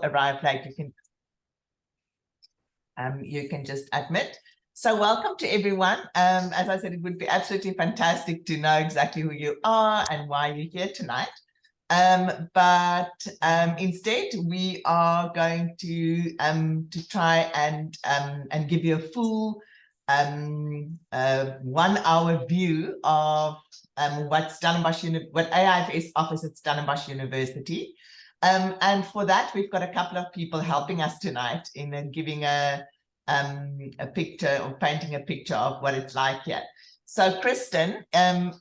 arrive late, you can just admit. So welcome to everyone. As I said, it would be absolutely fantastic to know exactly who you are and why you're here tonight. Instead, we are going to try and give you a full 1 hour view of what AIFS offers at Stellenbosch University. And for that, we've got a couple of people helping us tonight in giving a picture or painting a picture of what it's like here. So Kristen my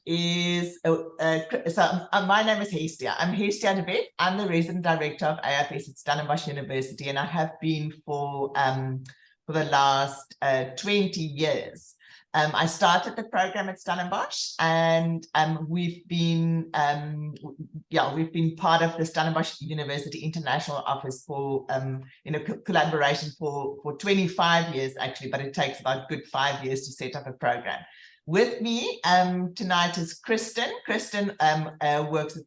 name is Hestia. I'm Hestia de Wet. I'm the resident director of AIFS at Stellenbosch University, and I have been for the last 20 years. I started the program at Stellenbosch, and we've been part of the Stellenbosch University International Office for collaboration for 25 years actually, but it takes about good 5 years to set up a program. With me tonight is Kristen. Kristen works at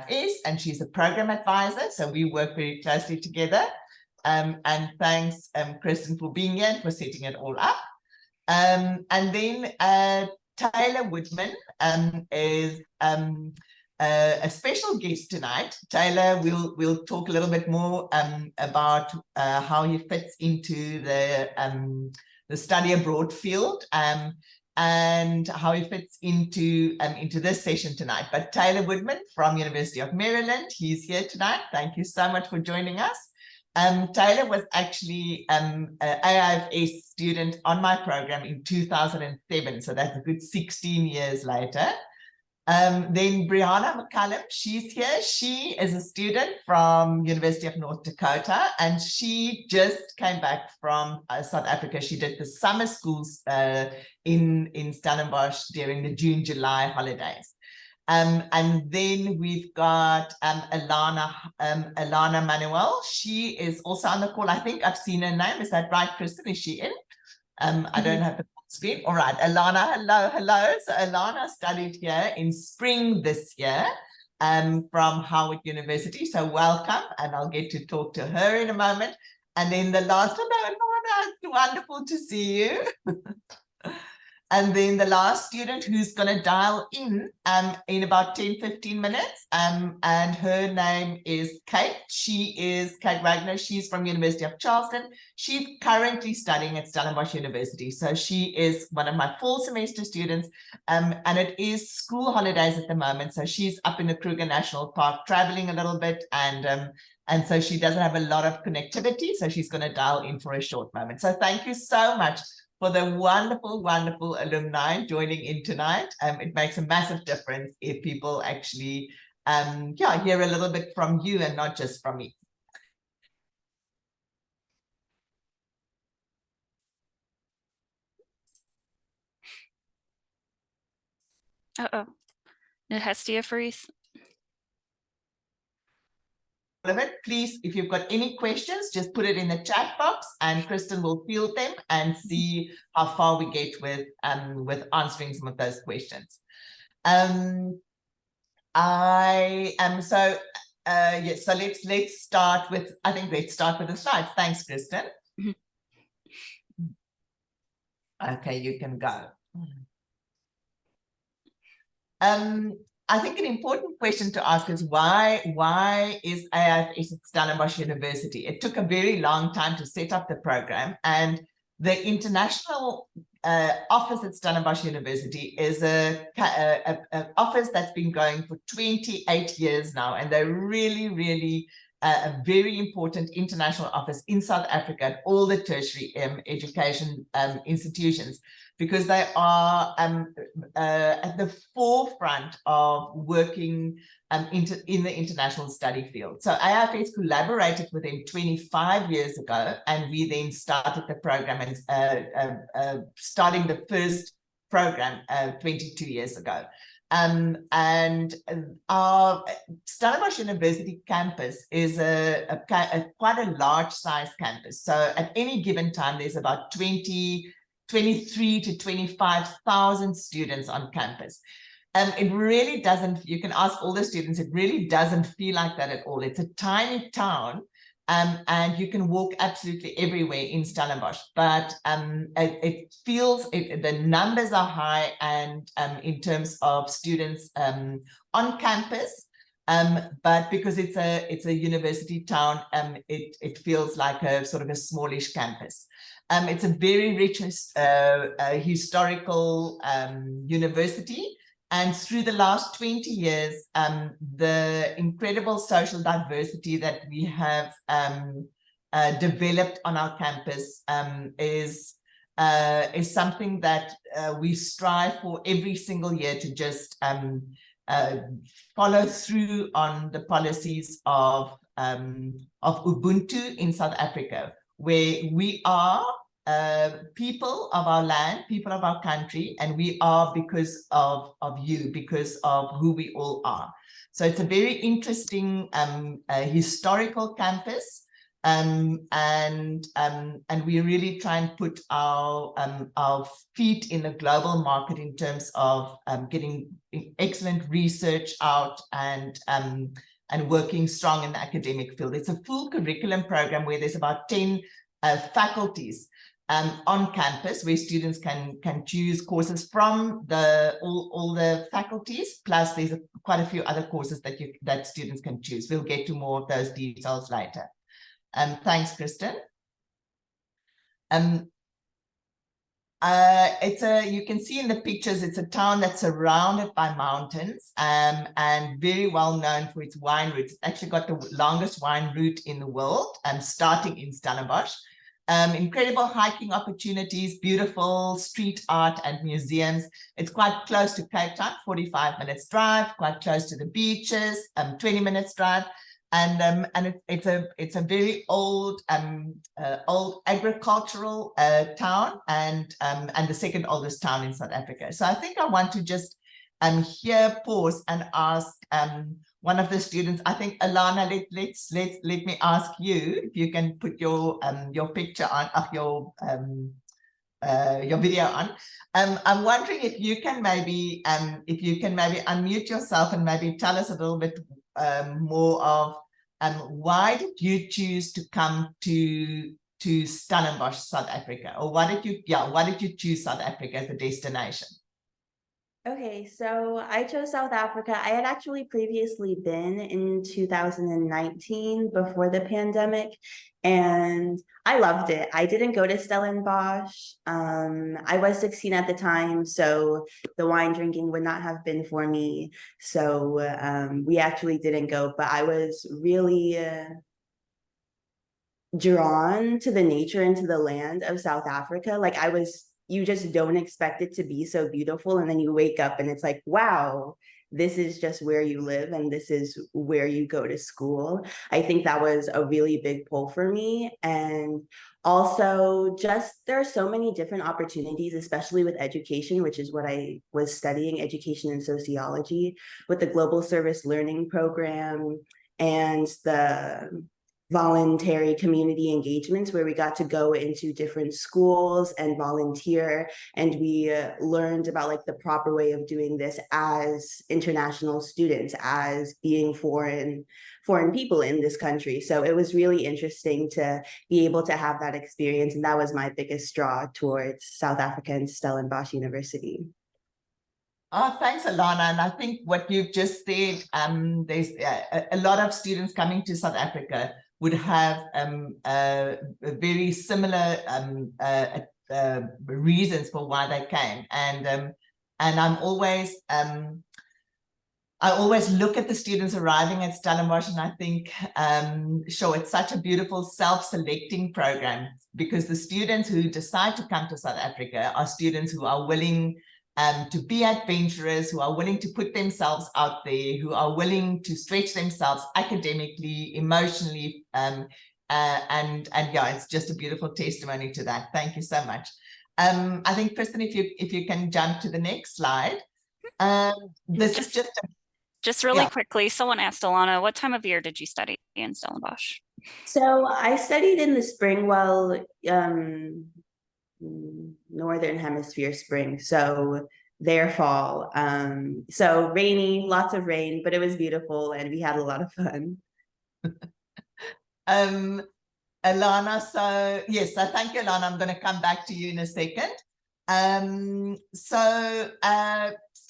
AIFS, and she's a program advisor, so we work very closely together. And thanks, Kristen, for being here and for setting it all up. And then Taylor Woodman is a special guest tonight. Taylor will talk a little bit more about how he fits into the study abroad field and how he fits into this session tonight. But Taylor Woodman from University of Maryland, he's here tonight. Thank you so much for joining us. Taylor was actually an AIFS student on my program in 2007, so that's a good 16 years later. Then Brianna McCallum, she's here. She is a student from University of North Dakota, and she just came back from South Africa. She did the summer schools in Stellenbosch during the June-July holidays. And then we've got Alana Manuel. She is also on the call. I think I've seen her name. Is that right, Kristen? Is she in? I don't have the full screen. All right, Alana, hello. So Alana studied here in spring this year from Howard University. So welcome, and I'll get to talk to her in a moment. And then the last one, Alana, it's wonderful to see you. And then the last student who's going to dial in about 10-15 minutes, and her name is Kate. She is Kate Wagner. She's from University of Charleston. She's currently studying at Stellenbosch University. So she is one of my fall semester students, and it is school holidays at the moment. So she's up in the Kruger National Park traveling a little bit, and so she doesn't have a lot of connectivity. So she's going to dial in for a short moment. So thank you so much for the wonderful, wonderful alumni joining in tonight. It makes a massive difference if people actually hear a little bit from you and not just from me. No Hestia freeze. Please, if you've got any questions, just put it in the chat box, and Kristen will field them and see how far we get with answering some of those questions. So let's start with the slides. Thanks, Kristen. Okay, you can go. I think an important question to ask is why is AIFS at Stellenbosch University? It took a very long time to set up the program, and the international office at Stellenbosch University is an office that's been going for 28 years now, and they're really a very important international office in South Africa at all the tertiary education institutions, because they are at the forefront of working in the international study field. So AIFS collaborated with them 25 years ago, and we then started the program and starting the first program 22 years ago. And our Stellenbosch University campus is quite a large size campus. So at any given time, there's about 23 to 25,000 students on campus. It really doesn't, you can ask all the students, it really doesn't feel like that at all. It's a tiny town And you can walk absolutely everywhere in Stellenbosch, but it feels, the numbers are high, and in terms of students on campus, but because it's a university town, it feels like a sort of a smallish campus. It's a very rich historical university. And through the last 20 years, the incredible social diversity that we have developed on our campus is something that we strive for every single year, to just follow through on the policies of Ubuntu in South Africa, where we are people of our land, people of our country, and we are because of you, because of who we all are. So it's a very interesting historical campus, and we really try and put our feet in the global market in terms of getting excellent research out, and working strong in the academic field. It's a full curriculum program where there's about 10 faculties on campus, where students can choose courses from all the faculties, plus there's quite a few other courses that students can choose. We'll get to more of those details later. Thanks, Kristen. You can see in the pictures, it's a town that's surrounded by mountains, and very well known for its wine routes. It's actually got the longest wine route in the world, starting in Stellenbosch. Incredible hiking opportunities, beautiful street art and museums. It's quite close to Cape Town, 45 minutes drive, quite close to the beaches, 20 minutes drive. And it's a very old agricultural town, and the second oldest town in South Africa. So I think I want to just here pause and ask one of the students. I think, Alana, let me ask you if you can put your picture on, your video on. I'm wondering if you can maybe unmute yourself and maybe tell us a little bit more of why did you choose to come to Stellenbosch, South Africa, or why did you choose South Africa as a destination? Okay, so I chose South Africa. I had actually previously been in 2019 before the pandemic, and I loved it. I didn't go to Stellenbosch. I was 16 at the time, so the wine drinking would not have been for me. So we actually didn't go, but I was really drawn to the nature and to the land of South Africa. Like, you just don't expect it to be so beautiful, and then you wake up and it's like, wow, this is just where you live and this is where you go to school. I think that was a really big pull for me. And also, just there are so many different opportunities, especially with education, which is what I was studying, education and sociology, with the Global Service Learning Program and the voluntary community engagements, where we got to go into different schools and volunteer, and we learned about like the proper way of doing this as international students, as being foreign people in this country. So it was really interesting to be able to have that experience, and that was my biggest draw towards South Africa and Stellenbosch University. Oh, thanks, Alana. And I think what you've just said, there's a lot of students coming to South Africa would have very similar reasons for why they came, and I always look at the students arriving at Stellenbosch, and I think, sure, it's such a beautiful self-selecting program, because the students who decide to come to South Africa are students who are willing to be adventurous, who are willing to put themselves out there, who are willing to stretch themselves academically, emotionally, and yeah, it's just a beautiful testimony to that. Thank you so much. I think, Kristen, if you can jump to the next slide. This is just really quickly. Someone asked Alana, what time of year did you study in Stellenbosch? So I studied in the spring, Northern Hemisphere spring, so their fall. So rainy, lots of rain, but it was beautiful and we had a lot of fun. Alana, so yes, so thank you, Alana. I'm going to come back to you in a second. AIFS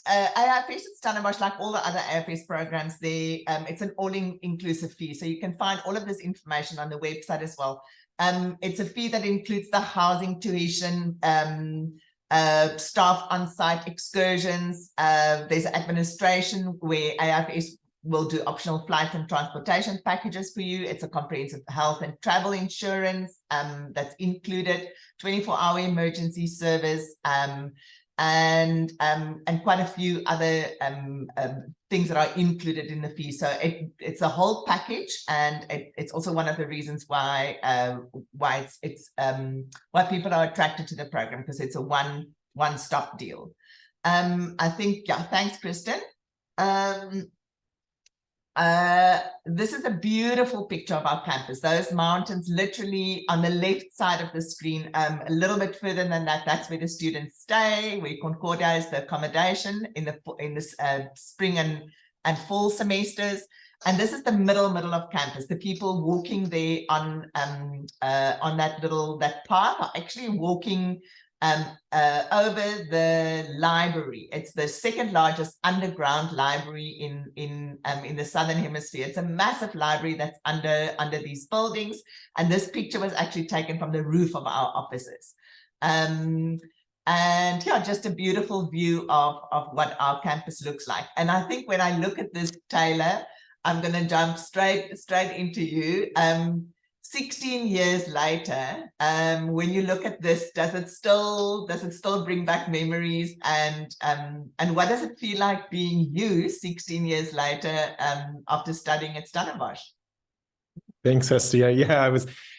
at Stellenbosch, like all the other AIFS programs, it's an all-inclusive fee. So you can find all of this information on the website as well. It's a fee that includes the housing, tuition, staff on-site excursions. There's administration where AIFS will do optional flights and transportation packages for you. It's a comprehensive health and travel insurance that's included, 24-hour emergency service, and quite a few other things that are included in the fee. So it's a whole package, and it's also one of the reasons why people are attracted to the program, because it's a one-stop deal. I think, yeah, thanks, Kristen. This is a beautiful picture of our campus. Those mountains literally on the left side of the screen, a little bit further than that, that's where the students stay, where Concordia is the accommodation in the spring and fall semesters. And this is the middle of campus. The people walking there on that path are actually walking over the library. It's the second largest underground library in the Southern Hemisphere. It's a massive library that's under these buildings. And this picture was actually taken from the roof of our offices. And yeah, just a beautiful view of what our campus looks like. And I think when I look at this, Taylor, I'm going to jump straight into you. 16 years later, when you look at this, does it still bring back memories? And what does it feel like being you 16 years later after studying at Stellenbosch? Thanks, Hestia. Yeah,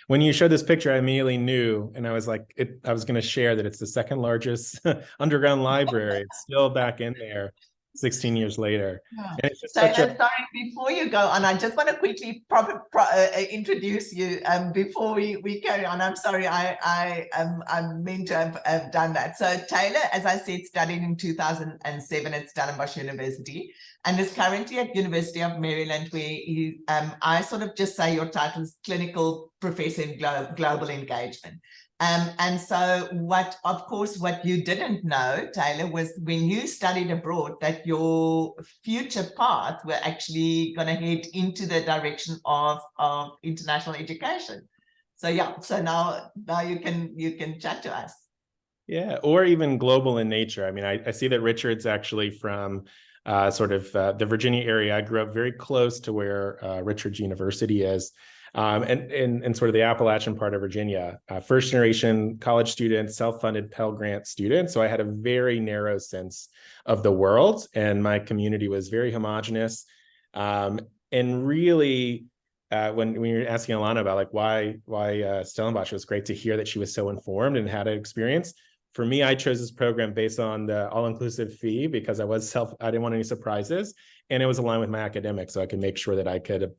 when you showed this picture, I immediately knew, and I was like, I was going to share that it's the second largest underground library. It's still back in there 16 years later. Yeah. And it's just So, such a... sorry, before you go on, I just want to quickly introduce you before we carry on. I'm sorry, I'm meant to have done that. So Taylor, as I said, studied in 2007 at Stellenbosch University and is currently at University of Maryland, where you, I sort of just say your title is Clinical Professor in Global Engagement. And so what you didn't know, Taylor, was when you studied abroad that your future path were actually going to head into the direction of international education. So yeah, so now you can chat to us. Yeah, or even global in nature. I mean, I see that Richard's actually from the Virginia area. I grew up very close to where Richard's University is. And sort of the Appalachian part of Virginia, first generation college student, self-funded Pell Grant student. So I had a very narrow sense of the world, and my community was very homogenous. And really, when you're asking Alana about like why Stellenbosch, it was great to hear that she was so informed and had an experience. For me, I chose this program based on the all-inclusive fee because I didn't want any surprises, and it was aligned with my academics, so I could make sure that I could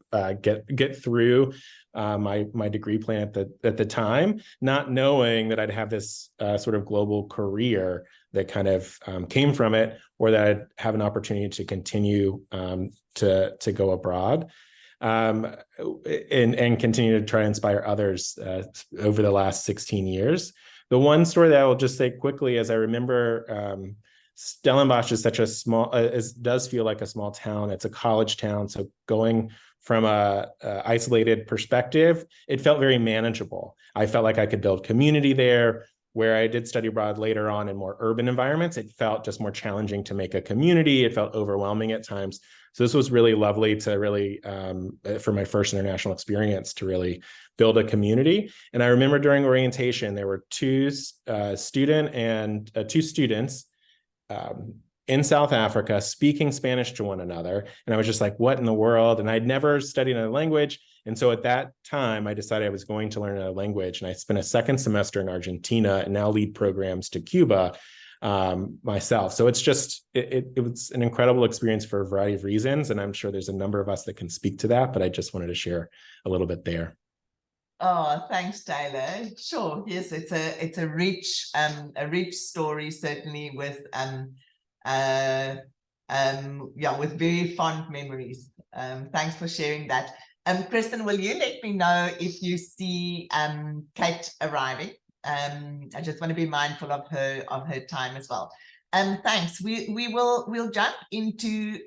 get through my degree plan at the time, not knowing that I'd have this sort of global career that kind of came from it, or that I'd have an opportunity to continue to go abroad. And continue to try and inspire others over the last 16 years. The one story that I will just say quickly is I remember Stellenbosch is such a small, does feel like a small town. It's a college town. So going from a isolated perspective, it felt very manageable. I felt like I could build community there. Where I did study abroad later on in more urban environments, it felt just more challenging to make a community. It felt overwhelming at times. So this was really lovely to really, for my first international experience, to really build a community. And I remember during orientation, there were two students in South Africa speaking Spanish to one another. And I was just like, what in the world? And I'd never studied another language. And so at that time, I decided I was going to learn another language. And I spent a second semester in Argentina and now lead programs to Cuba myself. So it's just, it was an incredible experience for a variety of reasons. And I'm sure there's a number of us that can speak to that, but I just wanted to share a little bit there. Oh, thanks, Taylor. Sure. Yes, it's a rich story, certainly with with very fond memories. Thanks for sharing that. Kristen, will you let me know if you see Kate arriving? I just want to be mindful of her time as well. Thanks. We'll jump into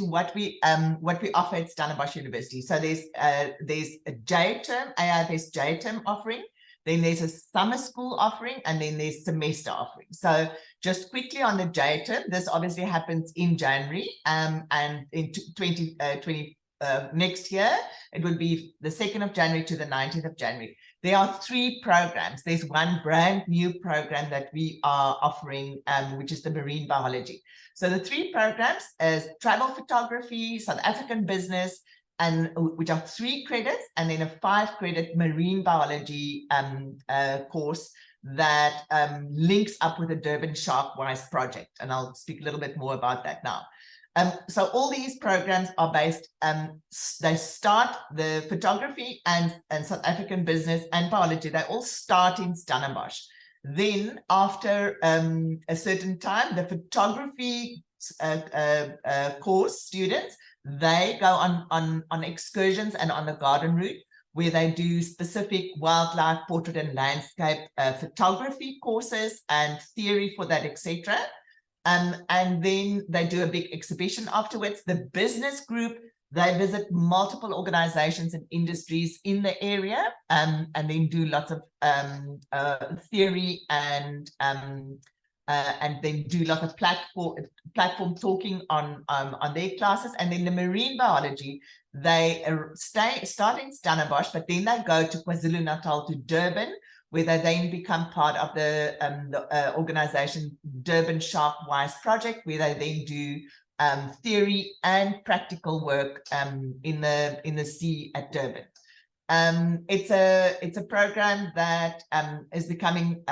what we offer at Stellenbosch University. So there's a J term, AIFS J term offering. Then there's a summer school offering, and then there's semester offering. So just quickly on the J term, this obviously happens in January, and in 2020. Next year, it will be the 2nd of January to the 19th of January. There are 3 programs. There's one brand new program that we are offering, which is the marine biology. So the 3 programs is travel photography, South African business, and which are 3 credits, and then a 5-credit marine biology course that links up with the Durban Sharkwise project. And I'll speak a little bit more about that now. So all these programs are based, they start the photography and South African business and biology, they all start in Stellenbosch. Then after a certain time, the photography course students, they go on excursions and on the garden route, where they do specific wildlife, portrait and landscape photography courses and theory for that, etc. And then they do a big exhibition afterwards. The business group, they visit multiple organizations and industries in the area, and then do lots of theory and then do lots of platform talking on their classes. And then the marine biology, they start in Stellenbosch, but then they go to KwaZulu-Natal, to Durban, where they then become part of the organization Durban Sharkwise project, where they then do theory and practical work in the sea at Durban. It's a program that is becoming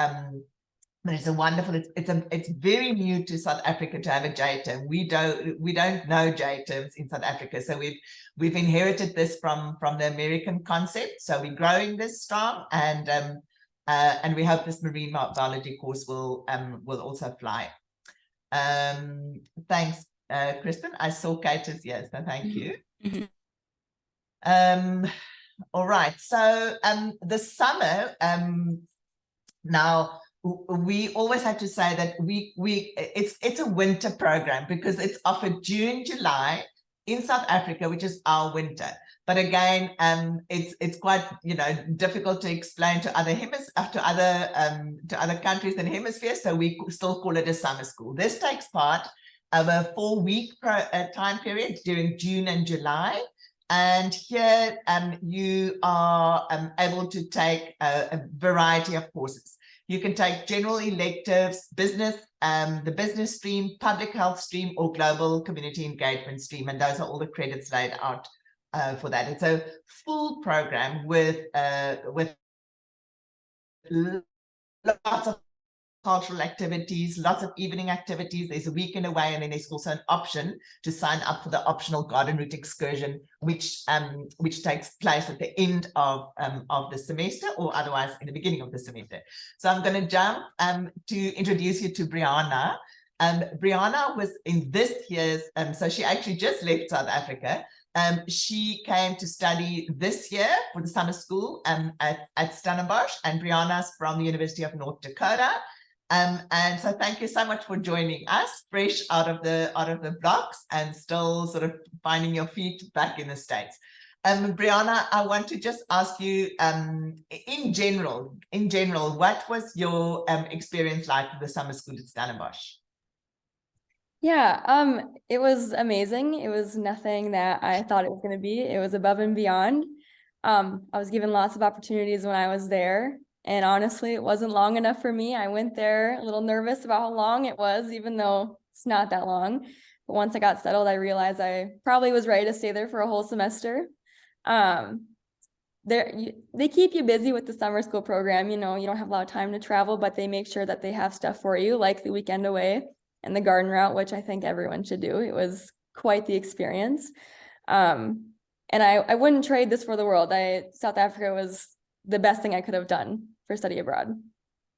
it's a wonderful. It's very new to South Africa to have a J term. We don't know J terms in South Africa, so we've inherited this from the American concept. So we're growing this strong, and we hope this marine biology course will also fly. Thanks, Kristen. I saw Kate is here, so thank you. All right. So the summer, now we always have to say that it's a winter program, because it's offered June, July in South Africa, which is our winter. But again, it's quite difficult to explain to other countries and hemispheres. So we still call it a summer school. This takes part of a 4-week time period during June and July. And here you are able to take a variety of courses. You can take general electives, business, the business stream, public health stream, or global community engagement stream. And those are all the credits laid out for that. It's a full program with lots of cultural activities, lots of evening activities. There's a weekend away, and then there's also an option to sign up for the optional garden route excursion, which takes place at the end of the semester, or otherwise in the beginning of the semester. So I'm going to jump to introduce you to Brianna. Brianna was in this year's, so she actually just left South Africa. She came to study this year for the summer school at Stellenbosch, and Brianna's from the University of North Dakota. And so thank you so much for joining us, fresh out of the blocks and still sort of finding your feet back in the States. Brianna, I want to just ask you, in general, what was your experience like with the summer school at Stellenbosch? Yeah, it was amazing. It was nothing that I thought it was going to be. It was above and beyond. I was given lots of opportunities when I was there, and honestly, it wasn't long enough for me. I went there a little nervous about how long it was, even though it's not that long. But once I got settled, I realized I probably was ready to stay there for a whole semester. They keep you busy with the summer school program. You don't have a lot of time to travel, but they make sure that they have stuff for you, like the weekend away and the garden route, which I think everyone should do. It was quite the experience. And I wouldn't trade this for the world. South Africa was the best thing I could have done for study abroad.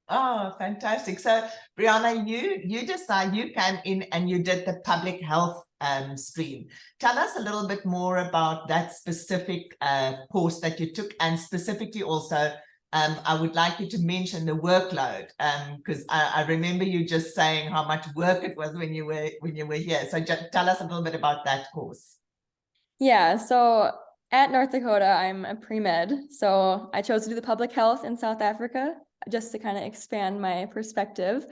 Oh, fantastic. So Brianna, you came in and you did the public health stream. Tell us a little bit more about that specific course that you took, and specifically also, I would like you to mention the workload, because I remember you just saying how much work it was when you were here. So just tell us a little bit about that course. Yeah, so at North Dakota, I'm a pre-med. So I chose to do the public health in South Africa just to kind of expand my perspective.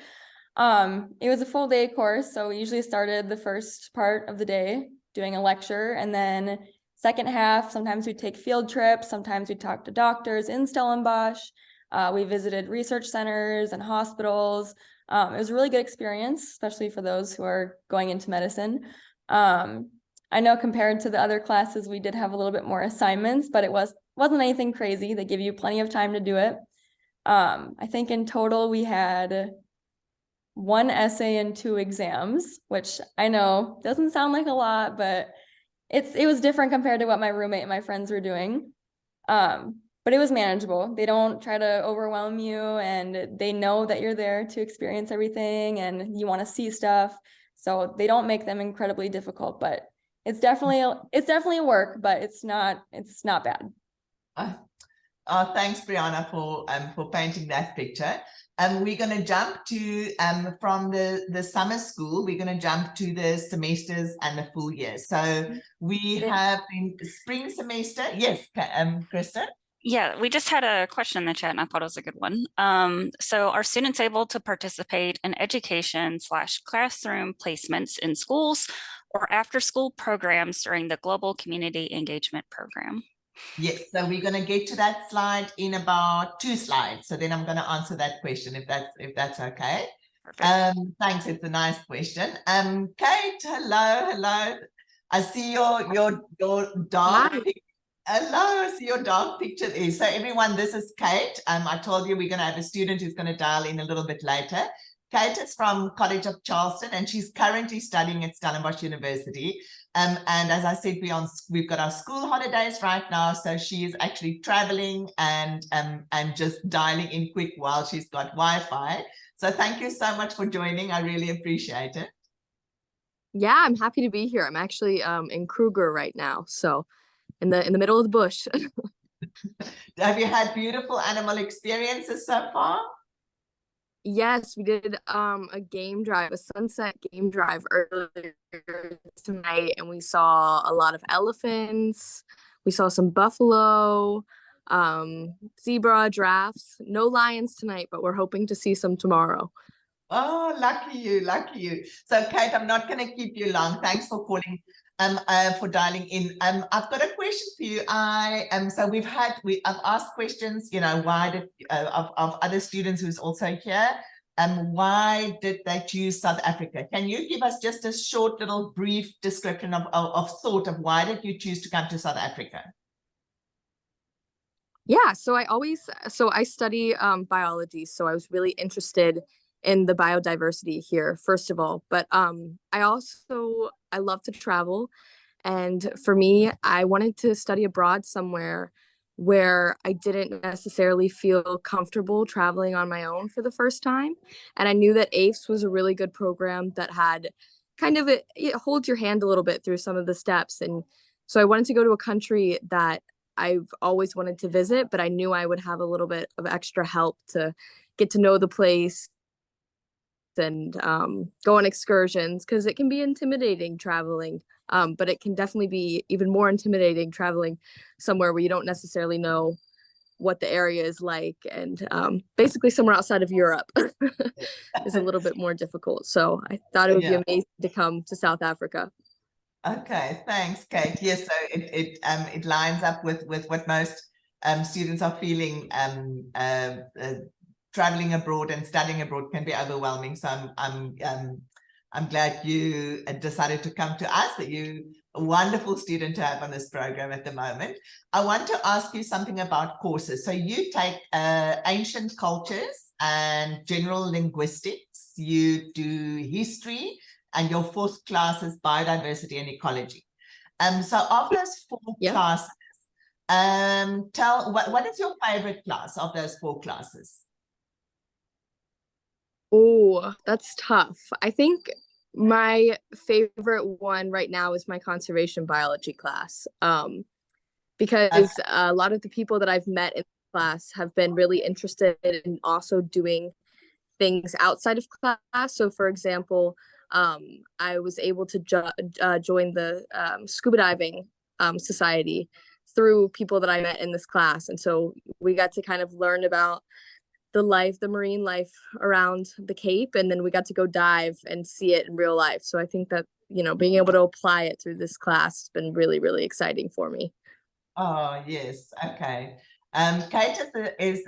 It was a full day course. So we usually started the first part of the day doing a lecture, and then second half, sometimes we take field trips, sometimes we talk to doctors in Stellenbosch. We visited research centers and hospitals. It was a really good experience, especially for those who are going into medicine. I know compared to the other classes, we did have a little bit more assignments, but it wasn't anything crazy. They give you plenty of time to do it. I think in total we had 1 essay and 2 exams, which I know doesn't sound like a lot, but it was different compared to what my roommate and my friends were doing. But it was manageable. They don't try to overwhelm you, and they know that you're there to experience everything and you want to see stuff. So they don't make them incredibly difficult, but it's definitely a work, but it's not bad. Thanks, Brianna, for painting that picture. We're going to jump to from the summer school. We're going to jump to the semesters and the full year. So we have in the spring semester. Yes, Krista. Yeah, we just had a question in the chat and I thought it was a good one. So are students able to participate in education/classroom placements in schools or after school programs during the Global Community Engagement Program? Yes, so we're going to get to that slide in about 2 slides. So then I'm going to answer that question if that's okay. Perfect. Thanks. It's a nice question. Kate, hello. I see your dog. Hello, I see your dog picture there. So everyone, this is Kate. I told you we're going to have a student who's going to dial in a little bit later. Kate is from College of Charleston, and she's currently studying at Stellenbosch University. And as I said, we've got our school holidays right now, so she is actually traveling and just dialing in quick while she's got Wi-Fi. So thank you so much for joining. I really appreciate it. Yeah, I'm happy to be here. I'm actually in Kruger right now, so in the middle of the bush. Have you had beautiful animal experiences so far? Yes, we did a game drive, a sunset game drive earlier tonight, and we saw a lot of elephants. We saw some buffalo, zebra, giraffes. No lions tonight, but we're hoping to see some tomorrow. Oh, lucky you. So Kate, I'm not going to keep you long. Thanks for calling, for dialing in. I've got a question for you. So I've asked questions, why did of other students who's also here, why did they choose South Africa? Can you give us just a short little brief description of thought of why did you choose to come to South Africa? Yeah, so I study biology, so I was really interested in the biodiversity here, first of all. But I love to travel. And for me, I wanted to study abroad somewhere where I didn't necessarily feel comfortable traveling on my own for the first time. And I knew that AIFS was a really good program that had it holds your hand a little bit through some of the steps. And so I wanted to go to a country that I've always wanted to visit, but I knew I would have a little bit of extra help to get to know the place and go on excursions, because it can be intimidating traveling, but it can definitely be even more intimidating traveling somewhere where you don't necessarily know what the area is like, and basically somewhere outside of Europe is a little bit more difficult. So I thought it would be amazing to come to South Africa. Okay, thanks, Kate. Yes, so it lines up with what most students are feeling. Traveling abroad and studying abroad can be overwhelming. So I'm glad you decided to come to us. That you're a wonderful student to have on this program at the moment. I want to ask you something about courses. So you take ancient cultures and general linguistics. You do history, and your 4th class is biodiversity and ecology. So of those 4 classes, what is your favorite class of those 4 classes? Oh, that's tough. I think My favorite one right now is my conservation biology class, because a lot of the people that I've met in class have been really interested in also doing things outside of class. So for example, I was able to join the scuba diving society through people that I met in this class. And so we got to kind of learn about the marine life around the Cape, and then we got to go dive and see it in real life. So I think that, you know, being able to apply it through this class has been really, really exciting for me. Oh, yes. Okay. Kate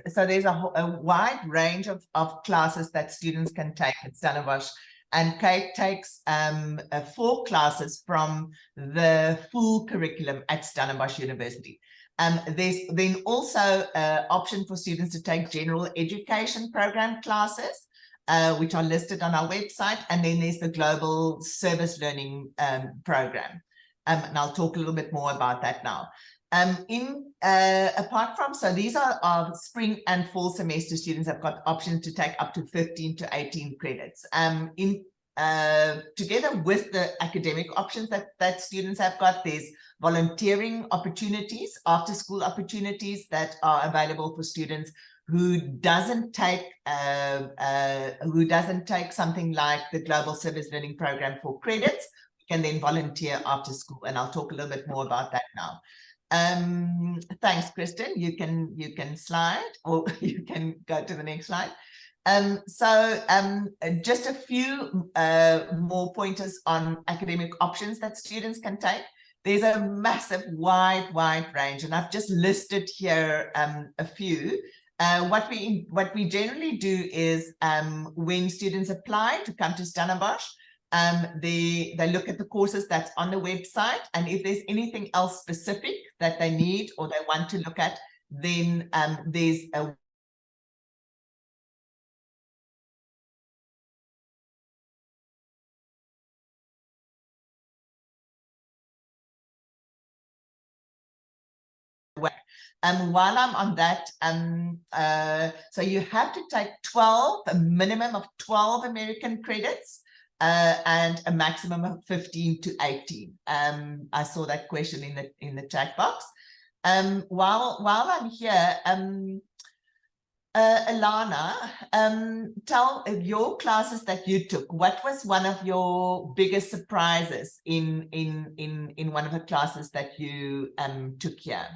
so there's a wide range of classes that students can take at Stellenbosch, and Kate takes 4 classes from the full curriculum at Stellenbosch University. There's then also an option for students to take general education program classes, which are listed on our website, and then there's the global service learning program. And I'll talk a little bit more about that now. Apart from, so these are spring and fall semester students have got options to take up to 15 to 18 credits. Together with the academic options that students have got, there's volunteering opportunities, after school opportunities that are available for students who doesn't take something like the global service learning program for credits, can then volunteer after school, and I'll talk a little bit more about that now. Thanks, Kristen. You can slide, or you can go to the next slide. Just a few more pointers on academic options that students can take. There's a massive wide range, and I've just listed here a few. What we generally do is when students apply to come to Stellenbosch, they look at the courses that's on the website, and if there's anything else specific that they need or they want to look at, then there's a while I'm on that, so you have to take a minimum of 12 American credits, and a maximum of 15 to 18. I saw that question in the chat box. While I'm here, Alana, tell your classes that you took. What was one of your biggest surprises in one of the classes that you took here?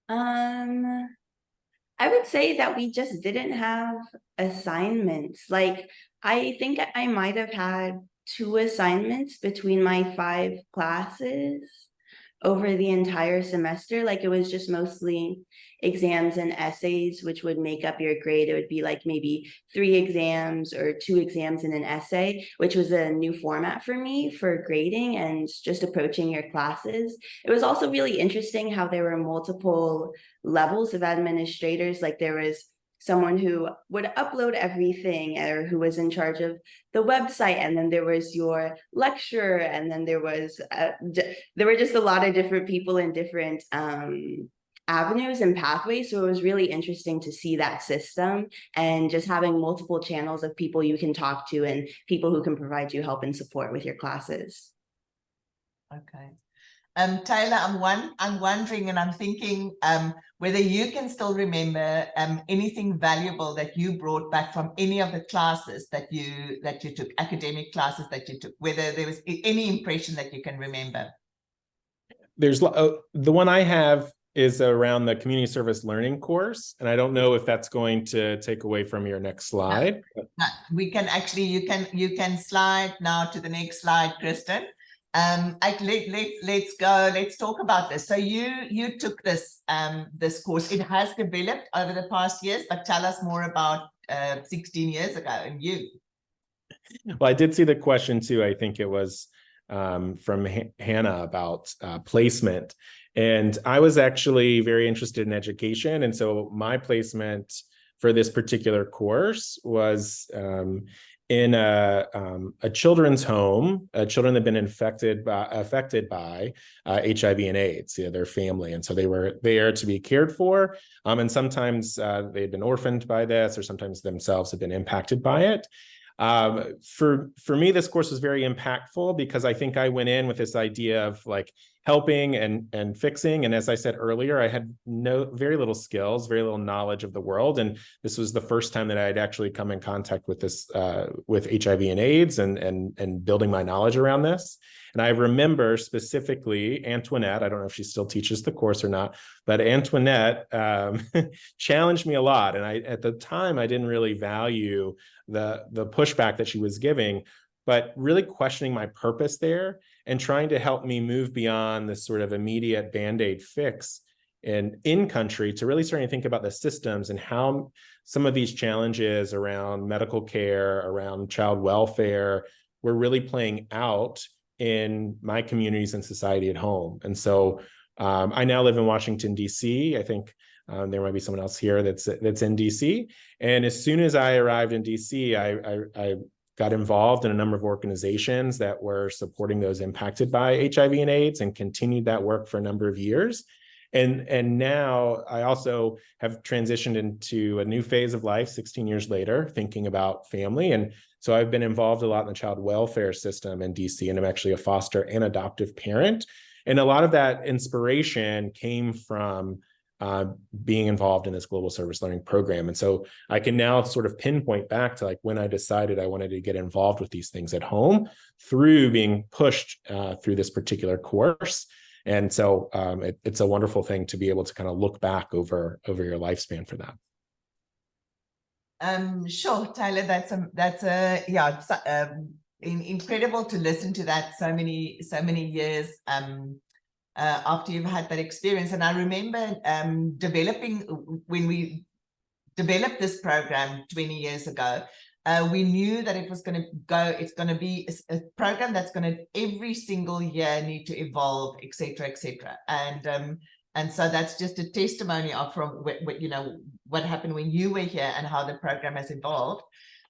I would say that we just didn't have assignments. Like, I think I might have had 2 assignments between my 5 classes over the entire semester. Like, it was just mostly exams and essays, which would make up your grade. It would be like maybe 3 exams or 2 exams and an essay, which was a new format for me for grading and just approaching your classes. It was also really interesting how there were multiple levels of administrators. Like, there was someone who would upload everything, or who was in charge of the website, and then there was your lecturer, and then there were just a lot of different people in different avenues and pathways. So it was really interesting to see that system, and just having multiple channels of people you can talk to and people who can provide you help and support with your classes. Okay. Taylor, I'm wondering, and I'm thinking whether you can still remember anything valuable that you brought back from any of the classes that you took, academic classes that you took, whether there was any impression that you can remember. There's the one I have is around the community service learning course, and I don't know if that's going to take away from your next slide. No, we can actually, you can slide now to the next slide, Kristen. Let's go. Let's talk about this. So you took this this course. It has developed over the past years, but tell us more about 16 years ago and you. Well, I did see the question too. I think it was from Hannah about placement, and I was actually very interested in education, and so my placement for this particular course was in a children's home, children that have been affected by HIV and AIDS, their family. And so they were there to be cared for. And sometimes they'd been orphaned by this, or sometimes themselves have been impacted by it. For me, this course was very impactful because I think I went in with this idea of like helping and fixing. And as I said earlier, I had very little skills, very little knowledge of the world. And this was the first time that I had actually come in contact with this, with HIV and AIDS and building my knowledge around this. And I remember specifically Antoinette, I don't know if she still teaches the course or not, but Antoinette challenged me a lot. And at the time, I didn't really value the pushback that she was giving, but really questioning my purpose there and trying to help me move beyond this sort of immediate Band-Aid fix in country to really starting to think about the systems and how some of these challenges around medical care, around child welfare, were really playing out in my communities and society at home. And so I now live in Washington, D.C. I think there might be someone else here that's in DC. And as soon as I arrived in DC, I got involved in a number of organizations that were supporting those impacted by HIV and AIDS and continued that work for a number of years. And now I also have transitioned into a new phase of life 16 years later, thinking about family. And so I've been involved a lot in the child welfare system in DC, and I'm actually a foster and adoptive parent. And a lot of that inspiration came from being involved in this global service learning program. And so I can now sort of pinpoint back to like when I decided I wanted to get involved with these things at home through being pushed through this particular course. And so it's a wonderful thing to be able to kind of look back over your lifespan for that. Sure, Tyler, incredible to listen to that so many years after you've had that experience. And I remember when we developed this program 20 years ago, we knew that it's going to be a program that's going to every single year need to evolve, et cetera, et cetera. And so that's just a testimony of from what happened when you were here and how the program has evolved.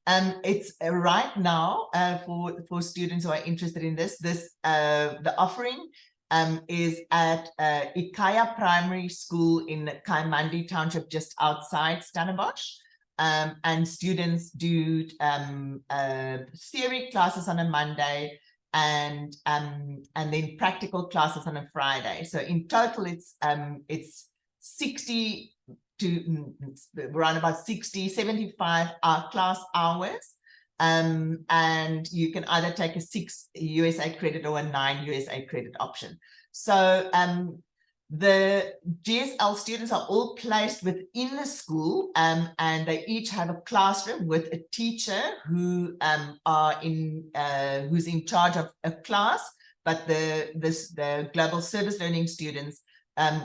It's right now for students who are interested in this, the offering is at Ikaya Primary School in Kaimandi Township, just outside Stellenbosch. And students do theory classes on a Monday and then practical classes on a Friday. So in total, it's 60 to around about 75 class hours. And you can either take a 6 USA credit or a 9 USA credit option. So the GSL students are all placed within the school, and they each have a classroom with a teacher who who's in charge of a class. But the global service learning students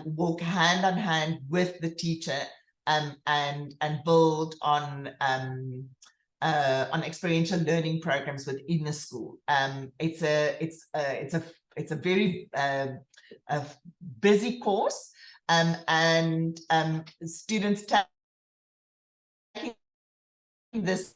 walk hand in hand with the teacher and build on experiential learning programs within the school. It's a very busy course, and students taking this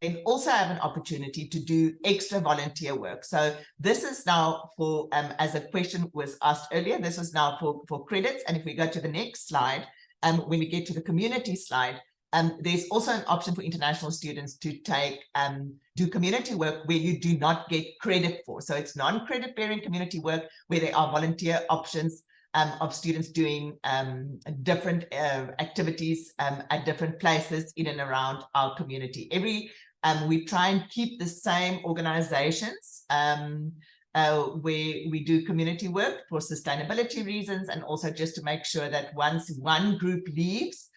can also have an opportunity to do extra volunteer work. So this is now for, as a question was asked earlier, this was now for credits. And if we go to the next slide, when we get to the community slide, there's also an option for international students to take do community work where you do not get credit for. So it's non-credit bearing community work where there are volunteer options of students doing different activities at different places in and around our community. We try and keep the same organizations where we do community work for sustainability reasons, and also just to make sure that once one group leaves,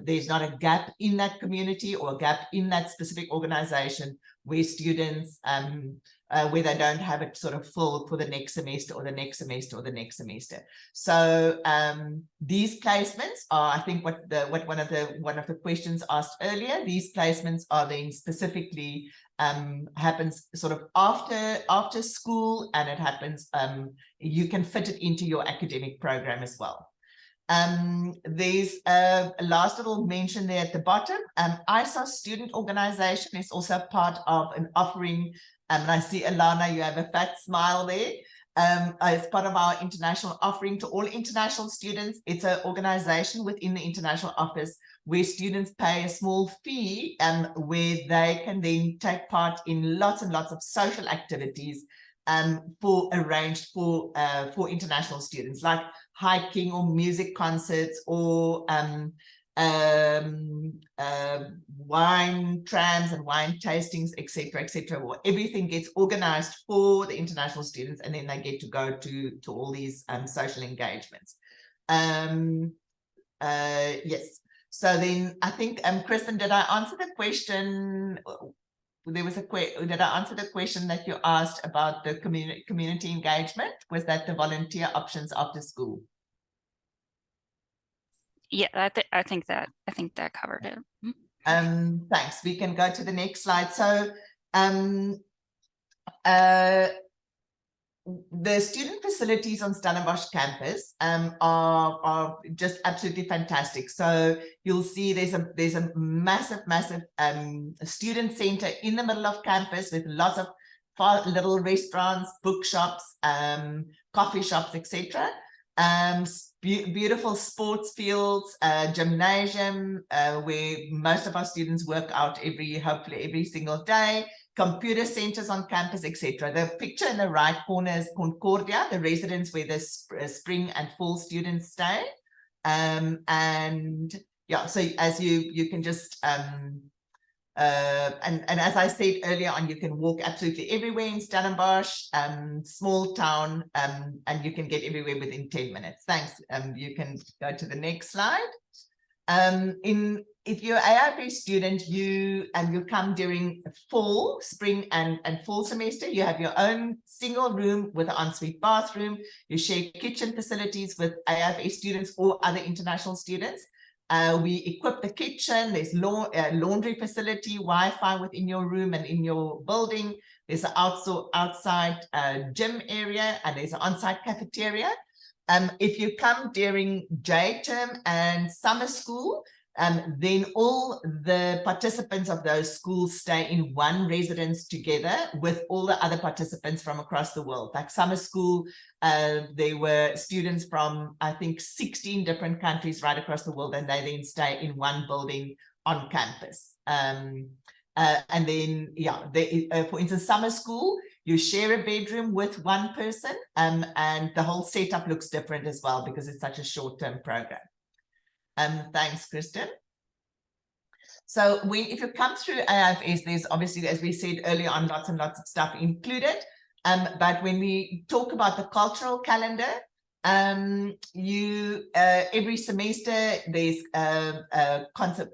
there's not a gap in that community or a gap in that specific organization where students, where they don't have it sort of full for the next semester or the next semester or the next semester. So these placements are, I think, what one of the questions asked earlier. These placements are then specifically happens sort of after school, and it happens. You can fit it into your academic program as well. There's a last little mention there at the bottom. ISOS student organization is also part of an offering. And I see, Alana, you have a fat smile there. as part of our international offering to all international students. It's an organization within the international office where students pay a small fee, where they can then take part in lots and lots of social activities arranged for international students, like hiking or music concerts or wine trams and wine tastings, etc., etc. Everything gets organized for the international students, and then they get to go to all these social engagements. Yes. So then I think, Kristen, did I answer the question? There was did I answer the question that you asked about the community engagement? Was that the volunteer options after school? Yeah, I think that covered it. Thanks. We can go to the next slide. So the student facilities on Stellenbosch campus are just absolutely fantastic. So you'll see there's a massive student center in the middle of campus with lots of little restaurants, bookshops, coffee shops, etc. Beautiful sports fields, gymnasium where most of our students work out hopefully every single day. Computer centers on campus, etc. The picture in the right corner is Concordia, the residence where the spring and fall students stay. And yeah, so as you can just and as I said earlier on, you can walk absolutely everywhere in Stellenbosch, small town, and you can get everywhere within 10 minutes. Thanks. You can go to the next slide. If you're an AIFS student, you come during fall, spring, and fall semester, you have your own single room with an ensuite bathroom. You share kitchen facilities with AIFS students or other international students. We equip the kitchen. There's laundry facility, Wi-Fi within your room and in your building. There's an outside gym area, and there's an on-site cafeteria. If you come during J term and summer school, then all the participants of those schools stay in one residence together with all the other participants from across the world. Like summer school, there were students from, I think, 16 different countries right across the world, and they then stay in one building on campus. And then, yeah, for instance, summer school, you share a bedroom with one person, and the whole setup looks different as well because it's such a short-term program. Thanks, Kristen. So if you come through AIFS, there's obviously, as we said earlier on, lots and lots of stuff included. But when we talk about the cultural calendar, every semester there's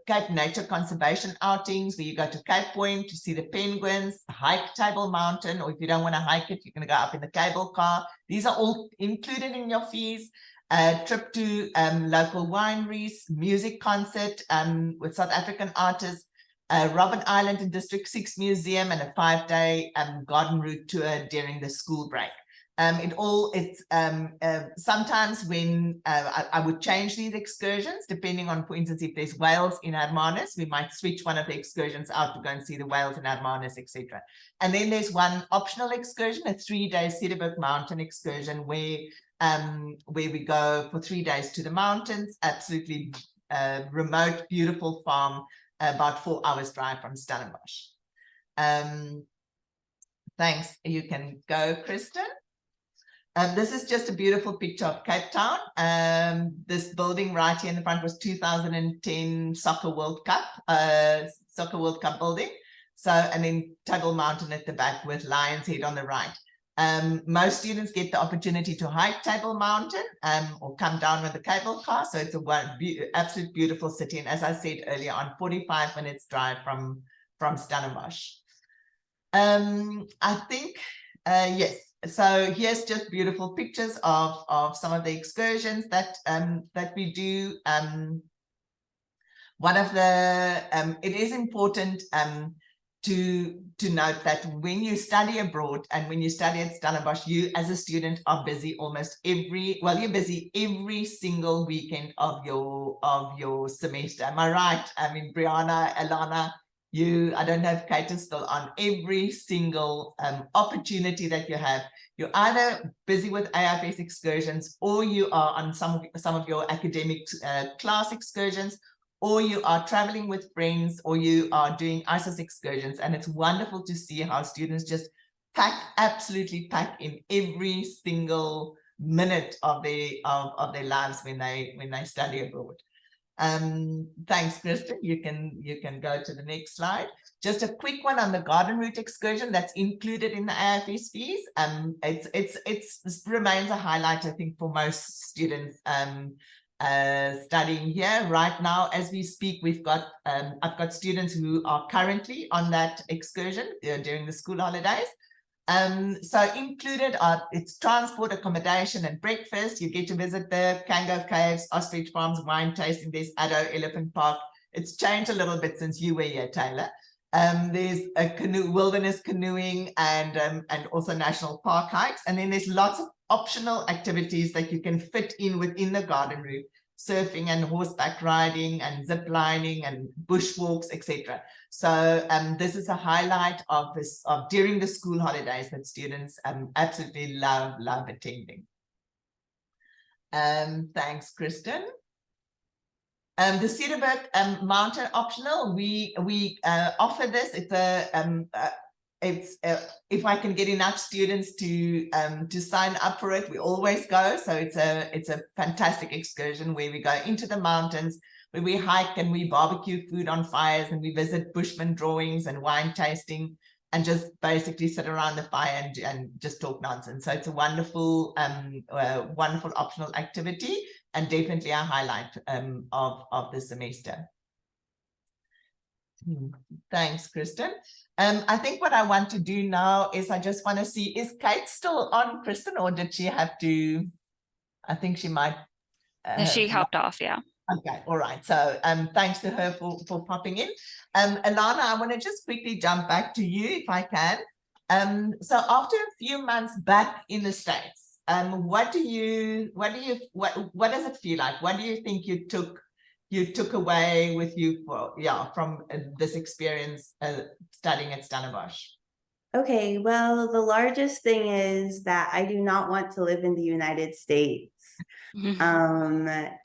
Cape Nature Conservation outings where you go to Cape Point to see the penguins, hike Table Mountain, or if you don't want to hike it, you're going to go up in the cable car. These are all included in your fees. Trip to local wineries, music concert with South African artists, Robben Island and District 6 Museum, and a 5-day garden route tour during the school break. Sometimes when I would change these excursions, depending on, for instance, if there's whales in Hermanus, we might switch one of the excursions out to go and see the whales in Hermanus, etc. And then there's one optional excursion, a 3-day Cederberg Mountain excursion, where we go for 3 days to the mountains, absolutely remote, beautiful farm, about 4 hours drive from Stellenbosch. Thanks. You can go, Kristen. This is just a beautiful picture of Cape Town. This building right here in the front was 2010 Soccer World Cup building. So, and then Table Mountain at the back with Lion's Head on the right. Most students get the opportunity to hike Table Mountain or come down with the cable car. So it's absolute beautiful city. And as I said earlier on, 45 minutes drive from Stellenbosch. I think, yes. So here's just beautiful pictures of some of the excursions that we do. One of the, it is important to note that when you study abroad and when you study at Stellenbosch, you as a student are busy almost you're busy every single weekend of your semester. Am I right? I mean, Brianna, Alana, I don't know if Kate is still on, every single opportunity that you have. You're either busy with AIFS excursions, or you are on some of your academic class excursions, or you are traveling with friends, or you are doing ISIS excursions. And it's wonderful to see how students just absolutely pack in every single minute of their lives when they study abroad. Thanks, Kristen. You can go to the next slide. Just a quick one on the garden route excursion that's included in the AIFS fees. It remains a highlight, I think, for most students studying here right now. As we speak, we've got I've got students who are currently on that excursion during the school holidays. So included are it's transport, accommodation, and breakfast. You get to visit the Kango Caves, Ostrich Farms, wine tasting. There's Addo Elephant Park. It's changed a little bit since you were here, Taylor. There's a wilderness canoeing and also national park hikes. And then there's lots of optional activities that you can fit in within the garden route: surfing and horseback riding and zip lining and bushwalks, etc. So this is a highlight of during the school holidays that students absolutely love attending. Thanks, Kristen. The Cedarburg Mountain optional, we offer this. It's if I can get enough students to sign up for it, we always go. So it's a fantastic excursion where we go into the mountains, where we hike and we barbecue food on fires, and we visit Bushman drawings and wine tasting, and just basically sit around the fire and just talk nonsense. So it's a wonderful wonderful optional activity, and definitely a highlight of the semester. Thanks, Kristen. I think what I want to do now is I just want to see, is Kate still on, Kristen, or did she have to? I think she might. She hopped off, yeah. Okay, all right. So thanks to her for popping in. Alana, I want to just quickly jump back to you if I can. So after a few months back in the States, what does it feel like? What do you think you took away with you from this experience studying at Stellenbosch? Okay, well, the largest thing is that I do not want to live in the United States.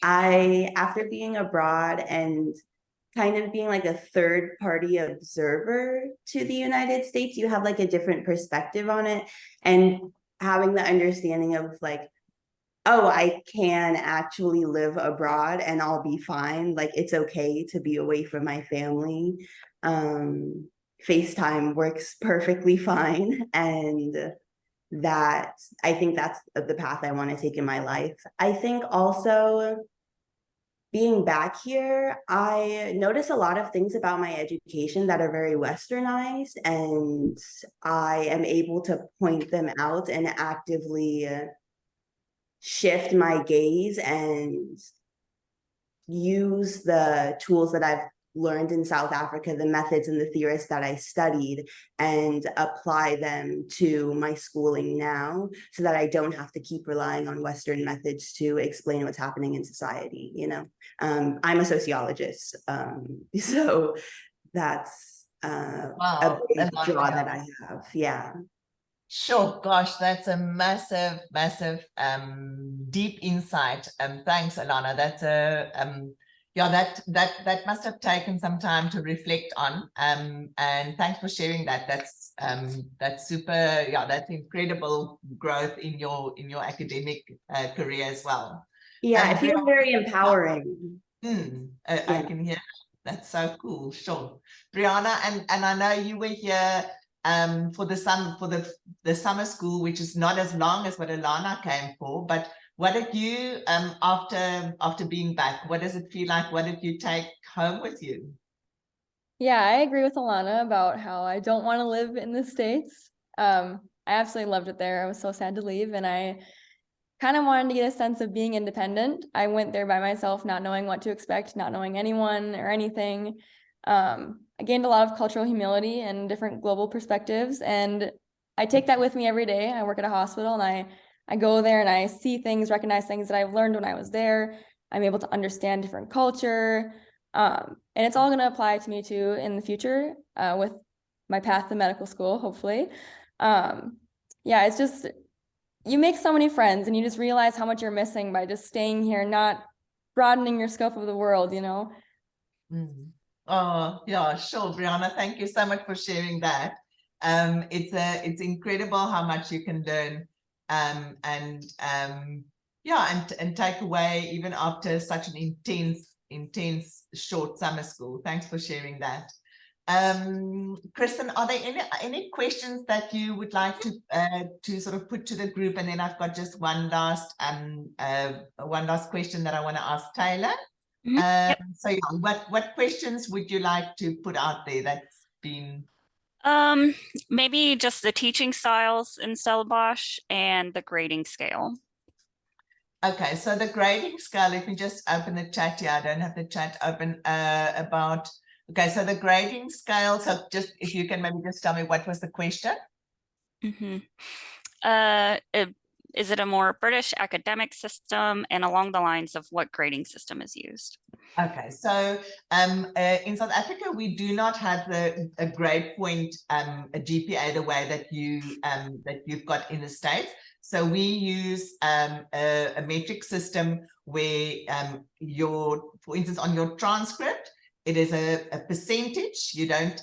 After being abroad and kind of being like a third party observer to the United States, you have like a different perspective on it, and having the understanding of like, oh, I can actually live abroad and I'll be fine. Like, it's okay to be away from my family. FaceTime works perfectly fine. And I think that's the path I want to take in my life. I think also being back here, I notice a lot of things about my education that are very westernized, and I am able to point them out and actively shift my gaze and use the tools that I've learned in South Africa, the methods and the theorists that I studied, and apply them to my schooling now, so that I don't have to keep relying on Western methods to explain what's happening in society. You know, I'm a sociologist, so that's a big draw that I have. Yeah. Sure, gosh, that's a massive deep insight. Thanks, Alana. That's that must have taken some time to reflect on. And thanks for sharing that. That's super. Yeah, that's incredible growth in your academic career as well. Yeah, it feels very empowering. I can hear. That's so cool. Sure, Brianna, and I know you were here for the summer school, which is not as long as what Alana came for, but what did you after being back, what does it feel like? What did you take home with you? Yeah, I agree with Alana about how I don't want to live in the States. I absolutely loved it there. I was so sad to leave, and I kind of wanted to get a sense of being independent. I went there by myself, not knowing what to expect, not knowing anyone or anything. I gained a lot of cultural humility and different global perspectives, and I take that with me every day. I work at a hospital, and I go there and I see things, recognize things that I've learned when I was there. I'm able to understand different culture. And it's all going to apply to me too in the future with my path to medical school, hopefully. Yeah, it's just, you make so many friends and you just realize how much you're missing by just staying here, not broadening your scope of the world, you know? Mm. Oh, yeah, sure, Brianna. Thank you so much for sharing that. It's incredible how much you can learn and take away even after such an intense short summer school. Thanks for sharing that. Kristen, are there any questions that you would like to sort of put to the group? And then I've got just one last question that I want to ask Taylor. Yep. So yeah, what questions would you like to put out there that's been? Maybe just the teaching styles in Stellenbosch and the grading scale. Okay, so the grading scale, let me just open the chat here. I don't have the chat open okay, so the grading scale, so just if you can maybe just tell me what was the question? Is it a more British academic system, and along the lines of what grading system is used? Okay, so in South Africa, we do not have a grade point a GPA the way that you've got in the States. So we use a metric system where for instance, on your transcript, it is a percentage. You don't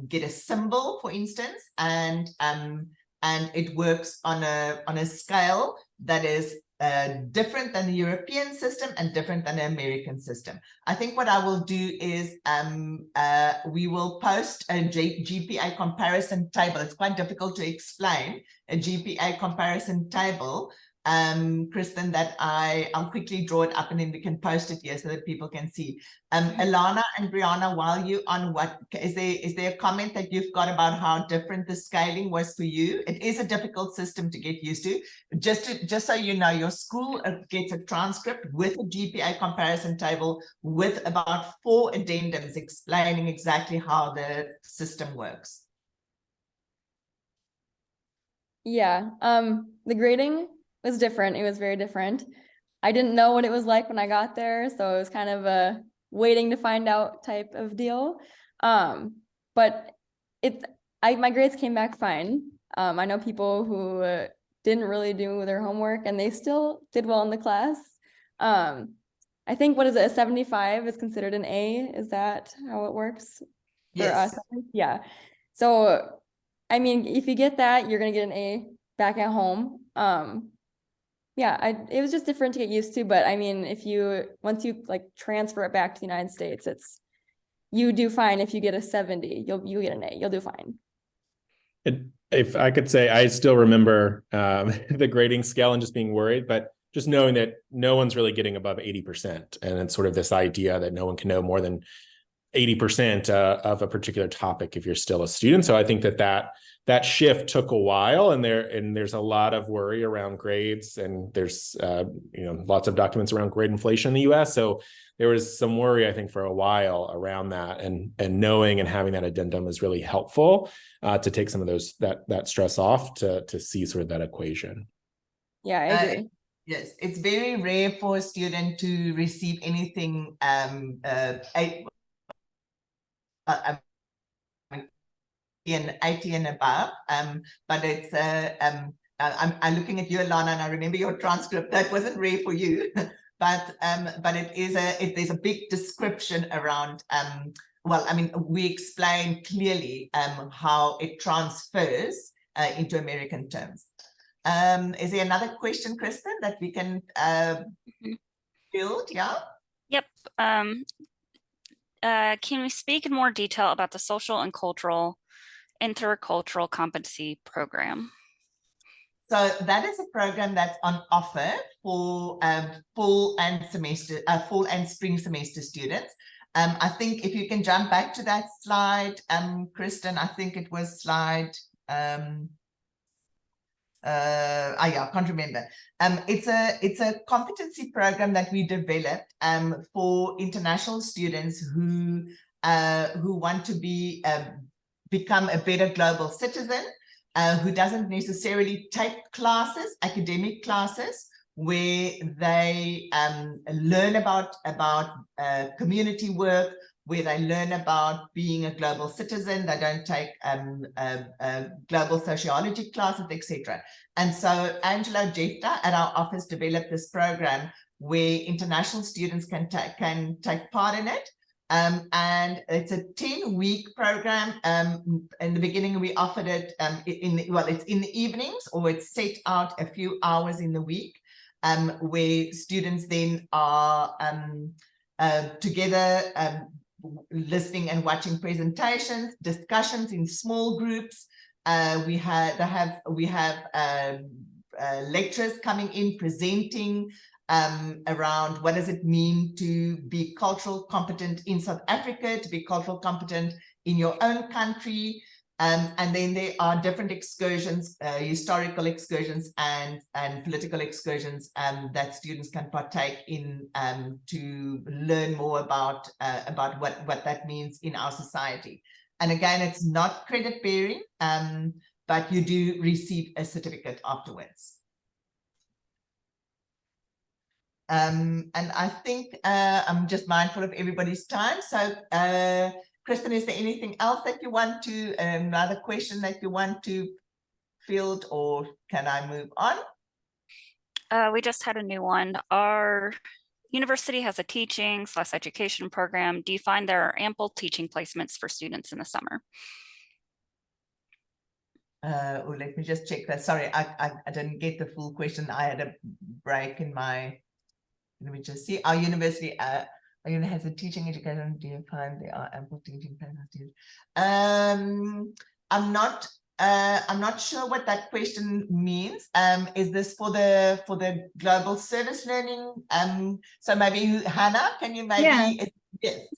get a symbol, for instance, and it works on a scale that is different than the European system and different than the American system. I think what I will do is we will post a GPA comparison table. It's quite difficult to explain a GPA comparison table, Kristen, that I'll quickly draw it up and then we can post it here so that people can see. Alana and Brianna, while you're on, is there a comment that you've got about how different the scaling was for you? It is a difficult system to get used to. Just so you know, your school gets a transcript with a GPA comparison table with about 4 addendums explaining exactly how the system works. Yeah, the grading was different. It was very different. I didn't know what it was like when I got there, so it was kind of a waiting to find out type of deal. But my grades came back fine. I know people who didn't really do their homework and they still did well in the class. I think, what is it, a 75 is considered an A? Is that how it works for us? Yeah. So, I mean, if you get that, you're gonna get an A back at home. Yeah, it was just different to get used to, but I mean, once you like transfer it back to the United States, you do fine. If you get a 70, you'll get an A, you'll do fine. If I could say, I still remember the grading scale and just being worried, but just knowing that no one's really getting above 80%. And it's sort of this idea that no one can know more than 80% of a particular topic if you're still a student. So I think that shift took a while, and there's a lot of worry around grades, and there's lots of documents around grade inflation in the US. So there was some worry, I think, for a while around that, and knowing and having that addendum is really helpful to take some of that stress off to see sort of that equation. Yeah, I agree. Yes, it's very rare for a student to receive anything 80 and above, but it's I'm looking at you, Alana, and I remember your transcript. That wasn't rare for you, but there's a big description around. Well, I mean, we explain clearly how it transfers into American terms. Is there another question, Kristen, that we can build? Yeah. Yep. Can we speak in more detail about the social and cultural intercultural competency program? So that is a program that's on offer for fall and spring semester students. I think if you can jump back to that slide, Kristen, I think it was slide. Yeah, I can't remember. It's a competency program that we developed for international students who want to become a better global citizen, who doesn't necessarily take classes, academic classes, where they learn about community work, where they learn about being a global citizen. They don't take global sociology classes, etc. And so Angela Jefta at our office developed this program where international students can take part in it. And it's a 10-week program. In the beginning, we offered it it's in the evenings, or it's set out a few hours in the week, where students then are together, listening and watching presentations, discussions in small groups. We have lecturers coming in presenting around what does it mean to be cultural competent in South Africa, to be cultural competent in your own country. And then there are different excursions, historical excursions and political excursions that students can partake in to learn more about what that means in our society. And again, it's not credit bearing, but you do receive a certificate afterwards. And I think I'm just mindful of everybody's time. So Kristen, is there anything else that you want to, another question that you want to field, or can I move on? We just had a new one. Our university has a teaching/education program. Do you find there are ample teaching placements for students in the summer? Let me just check that. Sorry, I didn't get the full question. I had a break in my, let me just see. Our university has a teaching education. Do you find there are ample teaching places? I'm not sure what that question means. Is this for the global service learning? So maybe Hannah, can you maybe?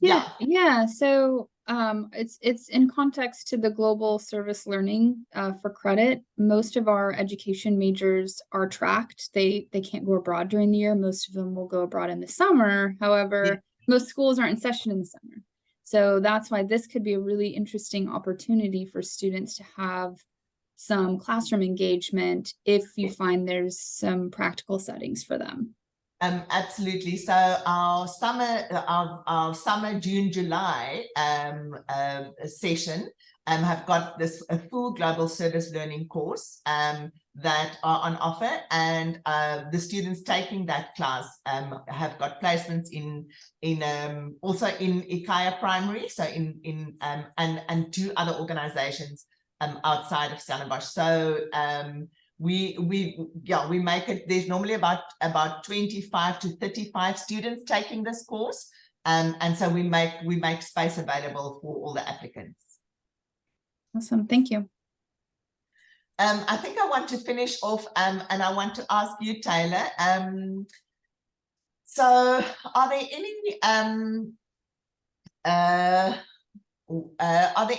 Yeah. Yeah. So it's in context to the global service learning for credit. Most of our education majors are tracked. They can't go abroad during the year. Most of them will go abroad in the summer. However, most schools aren't in session in the summer. So that's why this could be a really interesting opportunity for students to have some classroom engagement if you find there's some practical settings for them. Absolutely. So our summer June, July session have got this a full global service learning course that are on offer, and the students taking that class have got placements in also in Ikaya Primary, so and two other organizations outside of Stellenbosch. So we make it, there's normally about 25 to 35 students taking this course, and so we make space available for all the applicants. Awesome, thank you. I think I want to finish off and I want to ask you, Taylor, so are there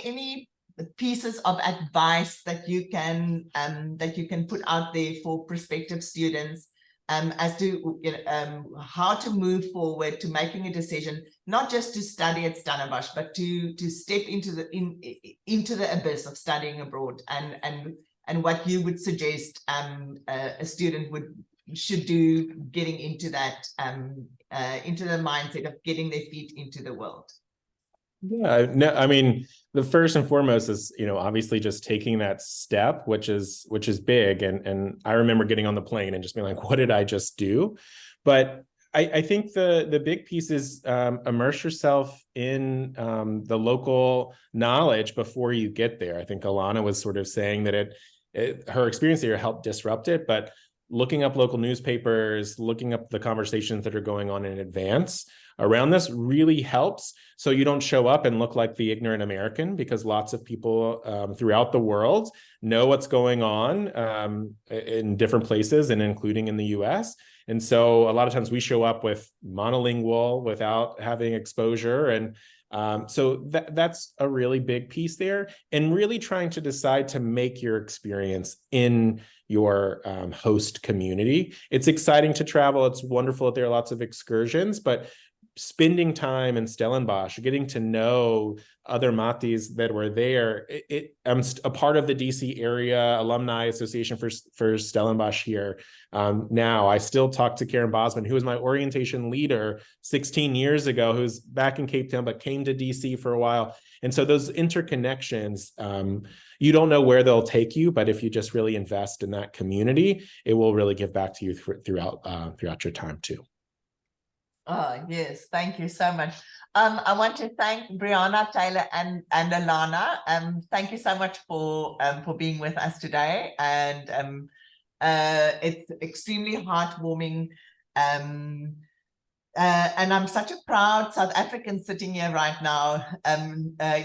any pieces of advice that you can put out there for prospective students as to how to move forward to making a decision, not just to study at Stellenbosch, but to step into the abyss of studying abroad, and what you would suggest a student should do getting into that into the mindset of getting their feet into the world? Yeah, no, I mean, the first and foremost is, obviously just taking that step, which is big. And I remember getting on the plane and just being like, what did I just do? But I think the big piece is immerse yourself in the local knowledge before you get there. I think Alana was sort of saying that her experience here helped disrupt it, but looking up local newspapers, looking up the conversations that are going on in advance around this really helps, so you don't show up and look like the ignorant American, because lots of people throughout the world know what's going on in different places, and including in the US. And so a lot of times we show up with monolingual without having exposure. And so that's a really big piece there, and really trying to decide to make your experience in your host community. It's exciting to travel. It's wonderful that there are lots of excursions, but spending time in Stellenbosch, getting to know other Matis that were there. I'm a part of the DC area alumni association for Stellenbosch here. Now I still talk to Karen Bosman, who was my orientation leader 16 years ago, who's back in Cape Town, but came to DC for a while. And so those interconnections, you don't know where they'll take you, but if you just really invest in that community, it will really give back to you throughout your time too. Oh, yes. Thank you so much. I want to thank Brianna, Taylor, and Alana. Thank you so much for being with us today. And it's extremely heartwarming. And I'm such a proud South African sitting here right now,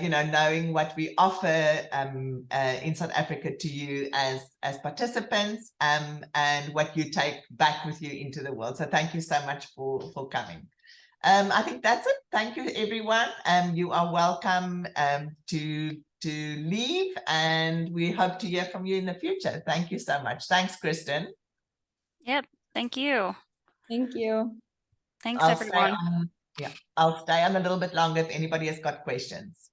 you know, knowing what we offer in South Africa to you as participants, and what you take back with you into the world. So thank you so much for coming. I think that's it. Thank you, everyone. You are welcome to leave, and we hope to hear from you in the future. Thank you so much. Thanks, Kristen. Yep. Thank you. Thank you. Thanks, everyone. I'll stay on a little bit longer if anybody has got questions.